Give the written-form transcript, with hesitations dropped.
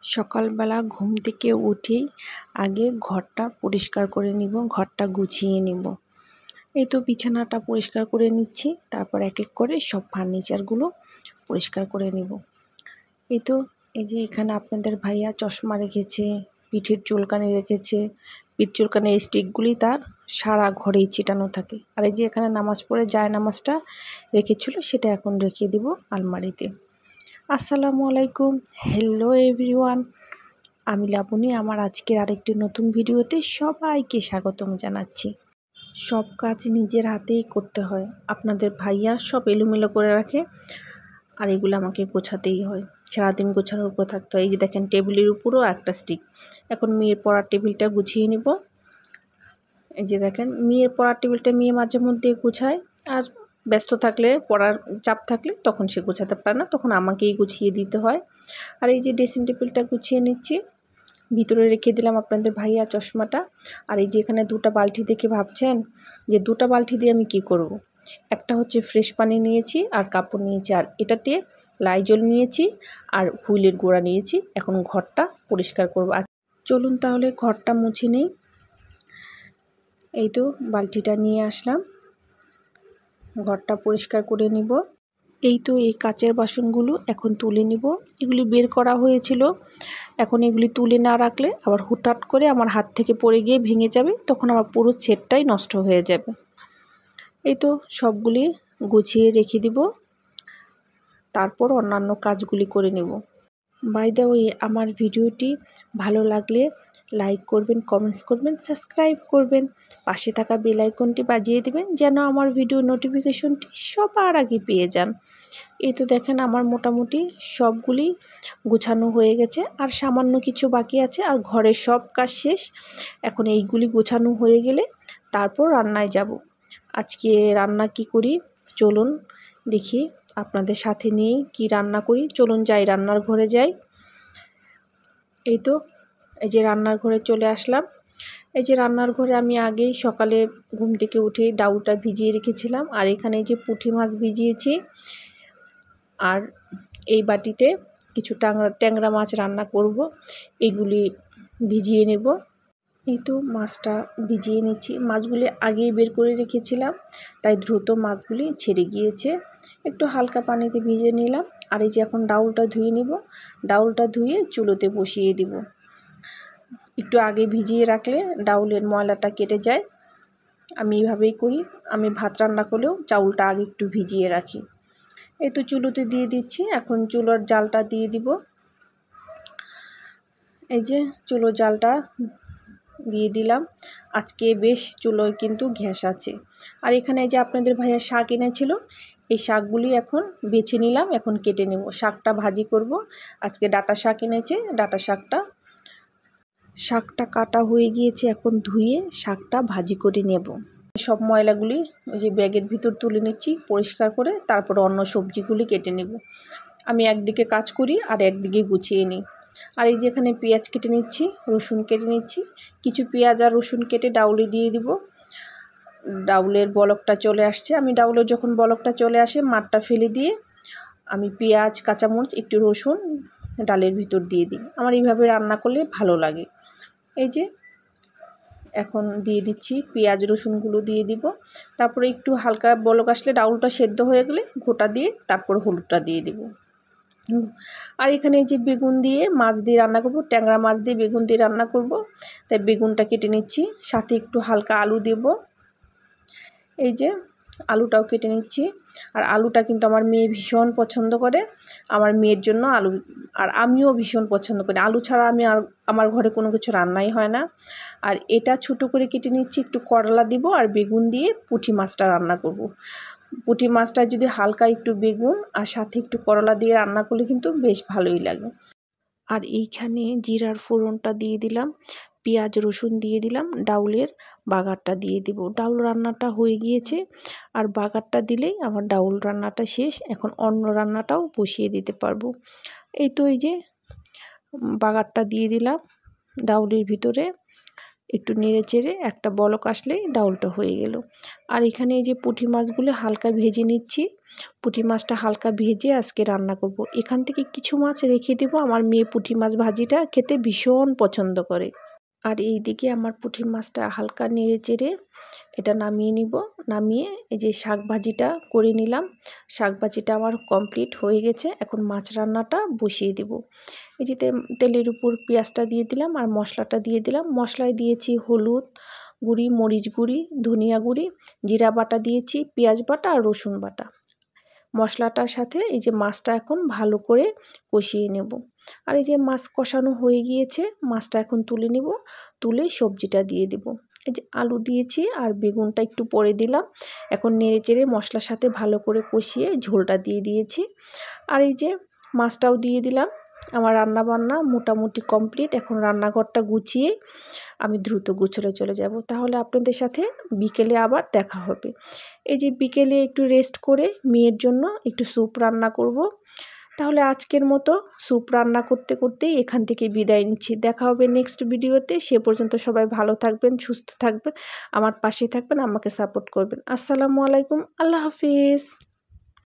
সকালবেলা ঘুম থেকে উঠেই আগে ঘরটা পরিষ্কার করে নিব, ঘরটা গুছিয়ে নিব। এই তো বিছানাটা পরিষ্কার করে নিচ্ছি, তারপর এক এক করে সব ফার্নিচারগুলো পরিষ্কার করে নিব। এই যে এখানে আপনাদের ভাইয়া চশমা রেখেছে, পিঠের চুলকানি রেখেছে। পিঠ চুলকানির স্টিকগুলি তার সারা ঘরেই ছিটানো থাকে। আর এই যে এখানে নামাজ পড়ে নামাজটা রেখেছিল, সেটা এখন রেখে দিব আলমারিতে। আসসালামু আলাইকুম, হ্যালো এভরিওয়ান, আমি লাবণী। আমার আজকের আরেকটি নতুন ভিডিওতে সবাইকে স্বাগতম জানাচ্ছি। সব কাজ নিজের হাতেই করতে হয়। আপনাদের ভাইয়া সব এলোমেলো করে রাখে, আর এগুলো আমাকে গোছাতেই হয়। সারাদিন গোছানোর উপর থাকতে হয়। এই যে দেখেন, টেবিলের উপরও একটা স্টিক। এখন মেয়ের পড়ার টেবিলটা গুছিয়ে নিব। এই যে দেখেন, মেয়ের পড়ার টেবিলটা মেয়ে মাঝে মধ্যে গুছায়, আর ব্যস্ত থাকলে, পড়ার চাপ থাকলে তখন সে গোছাতে পারে না, তখন আমাকেই গুছিয়ে দিতে হয়। আর এই যে ড্রেসিং টেবিলটা গুছিয়ে নিচ্ছি, ভিতরে রেখে দিলাম আপনাদের ভাইয়া চশমাটা। আর এই যে এখানে দুটো বালতি দেখে ভাবছেন যে দুটো বালতি দিয়ে আমি কি করব। একটা হচ্ছে ফ্রেশ পানি নিয়েছি আর কাপড় নিয়েছি, আর এটাতে লাইজল নিয়েছি আর হুইলের গুঁড়া নিয়েছি। এখন ঘরটা পরিষ্কার করব। চলুন তাহলে ঘরটা মুছে নেই। এই তো বালতিটা নিয়ে আসলাম, ঘরটা পরিষ্কার করে নিব। এই তো এই কাচের বাসনগুলো এখন তুলে নিব। এগুলি বের করা হয়েছিল, এখন এগুলি তুলে না রাখলে আবার হুটহাট করে আমার হাত থেকে পড়ে গিয়ে ভেঙে যাবে, তখন আমার পুরো সেটটাই নষ্ট হয়ে যাবে। এই তো সবগুলি গুছিয়ে রেখে দিব, তারপর অন্যান্য কাজগুলি করে নেব। বাই দ্য ওয়ে, আমার ভিডিওটি ভালো লাগলে লাইক করবেন, কমেন্টস করবেন, সাবস্ক্রাইব করবেন, পাশে থাকা বেল আইকনটি বাজিয়ে দেবেন যেন আমার ভিডিও নোটিফিকেশনটি সবার আগে পেয়ে যান। এই তো দেখেন, আমার মোটামুটি সবগুলি গোছানো হয়ে গেছে, আর সামান্য কিছু বাকি আছে, আর ঘরের সব কাজ শেষ। এখন এইগুলি গোছানো হয়ে গেলে তারপর রান্নায় যাব। আজকে রান্না কি করি চলুন দেখি, আপনাদের সাথে নিয়ে কি রান্না করি। চলুন যাই, রান্নার ঘরে যাই। এই তো এই যে রান্নার ঘরে চলে আসলাম। এই যে রান্নার ঘরে আমি আগেই সকালে ঘুম থেকে উঠে ডাউলটা ভিজিয়ে রেখেছিলাম, আর এখানে যে পুঁটি মাছ ভিজিয়েছি, আর এই বাটিতে কিছু ট্যাংরা মাছ রান্না করব, এগুলি ভিজিয়ে নেব। এই তো মাছটা ভিজিয়ে নিচ্ছি। মাছগুলি আগেই বের করে রেখেছিলাম, তাই দ্রুত মাছগুলি ছেড়ে গিয়েছে। একটু হালকা পানিতে ভিজিয়ে নিলাম। আর এই যে এখন ডাউলটা ধুয়ে নিব। ডাউলটা ধুয়ে চুলোতে বসিয়ে দিব। একটু আগে ভিজিয়ে রাখলে ডাউলের ময়লাটা কেটে যায়। আমি এইভাবেই করি। আমি ভাত রান্না করলেও চাউলটা আগে একটু ভিজিয়ে রাখি। এই তো চুলোতে দিয়ে দিচ্ছি। এখন চুলোর জালটা দিয়ে দিব। এই যে চুলো জালটা দিয়ে দিলাম। আজকে বেশ চুলোয় কিন্তু গ্যাস আছে। আর এখানে যে আপনাদের ভাইয়া শাক এনেছিল, এই শাকগুলি এখন বেছে নিলাম, এখন কেটে নেব। শাকটা ভাজি করব। আজকে ডাঁটা শাক এনেছে, ডাঁটা শাকটা কাটা হয়ে গিয়েছে, এখন ধুয়ে শাকটা ভাজি করে নেব। সব ময়লাগুলি ওই যে ব্যাগের ভিতর তুলে নিচ্ছি পরিষ্কার করে, তারপর অন্য সবজিগুলি কেটে নেব। আমি একদিকে কাজ করি আর একদিকে গুছিয়ে নিই। আর এই যে এখানে পেঁয়াজ কেটে নিচ্ছি, রসুন কেটে নিচ্ছি। কিছু পেঁয়াজ আর রসুন কেটে ডাউলে দিয়ে দিব। ডাউলের বলকটা চলে আসছে। আমি ডাউলের যখন বলকটা চলে আসে, মাঠটা ফেলে দিয়ে আমি পেঁয়াজ, কাঁচামরিচ, একটু রসুন ডালের ভিতর দিয়ে দিই। আমার এইভাবে রান্না করলে ভালো লাগে। এই যে এখন দিয়ে দিচ্ছি পেঁয়াজ, রসুনগুলো দিয়ে দিব। তারপরে একটু হালকা বলক আসলে ডাউলটা সেদ্ধ হয়ে গেলে ঘোটা দিয়ে তারপর হলুদটা দিয়ে দিব। আর এখানে যে বেগুন দিয়ে মাছ দিয়ে রান্না করব, ট্যাংরা মাছ দিয়ে বেগুন দিয়ে রান্না করব, তাই বেগুনটা কেটে নিচ্ছি। সাথে একটু হালকা আলু দেব। এই যে আলুটাও কেটে নিচ্ছি। আর আলুটা কিন্তু আমার মেয়ে ভীষণ পছন্দ করে। আমার মেয়ের জন্য আলু, আর আমিও ভীষণ পছন্দ করি। আলু ছাড়া আমার ঘরে কোনো কিছু রান্নাই হয় না। আর এটা ছোটো করে কেটে নিচ্ছি। একটু করলা দিব আর বেগুন দিয়ে পুঁটি মাছটা রান্না করব। পুঁটি মাছটা যদি হালকা একটু বেগুন আর সাথে একটু করলা দিয়ে রান্না করলে কিন্তু বেশ ভালোই লাগে। আর এইখানে জিরার ফোড়নটা দিয়ে দিলাম, পেঁয়াজ রসুন দিয়ে দিলাম, ডাউলের বাগারটা দিয়ে দিব। ডাউল রান্নাটা হয়ে গিয়েছে, আর বাগারটা দিলেই আমার ডাউল রান্নাটা শেষ। এখন অন্য রান্নাটাও বসিয়ে দিতে পারবো। এই তো এই যে বাগারটা দিয়ে দিলাম ডাউলের ভিতরে। একটু নেড়ে চেড়ে একটা বলক আসলেই ডাউলটা হয়ে গেল। আর এখানে এই যে পুঁটি মাছগুলো হালকা ভেজে নিচ্ছি। পুঁটি মাছটা হালকা ভেজে আজকে রান্না করব। এখান থেকে কিছু মাছ রেখে দেবো, আমার মেয়ে পুঁটি মাছ ভাজিটা খেতে ভীষণ পছন্দ করে। আর এই দিকে আমার পুঁটি মাছটা হালকা নেড়ে চেড়ে এটা নামিয়ে নিব। নামিয়ে এই যে শাক ভাজিটা করে নিলাম। শাক ভাজিটা আমার কমপ্লিট হয়ে গেছে। এখন মাছ রান্নাটা বসিয়ে দেব। এই যে তেলের উপর পেঁয়াজটা দিয়ে দিলাম আর মশলাটা দিয়ে দিলাম। মশলায় দিয়েছি হলুদ গুঁড়ি, মরিচ গুঁড়ি, ধনিয়া গুঁড়ি, জিরা বাটা দিয়েছি, পেঁয়াজ বাটা আর রসুন বাটা। মশলাটার সাথে এই যে মাছটা এখন ভালো করে কষিয়ে নেব। আর এই যে মাছ কষানো হয়ে গিয়েছে, মাছটা এখন তুলে নেব। তুলে সবজিটা দিয়ে দেব। এই যে আলু দিয়েছি আর বেগুনটা একটু পরে দিলাম। এখন নেড়ে চেড়ে মশলার সাথে ভালো করে কষিয়ে ঝোলটা দিয়ে দিয়েছি। আর এই যে মাছটাও দিয়ে দিলাম। আমার রান্না বান্না মোটামুটি কমপ্লিট। এখন রান্নাঘরটা গুছিয়ে আমি দ্রুত গোছলে চলে যাব। তাহলে আপনাদের সাথে বিকেলে আবার দেখা হবে। এই যে বিকেলে একটু রেস্ট করে মেয়ের জন্য একটু স্যুপ রান্না করব। তাহলে আজকের মতো স্যুপ রান্না করতে করতেই এখান থেকে বিদায় নিচ্ছি। দেখা হবে নেক্সট ভিডিওতে। সে পর্যন্ত সবাই ভালো থাকবেন, সুস্থ থাকবেন, আমার পাশে থাকবেন, আমাকে সাপোর্ট করবেন। আসসালামু আলাইকুম, আল্লাহ হাফিজ।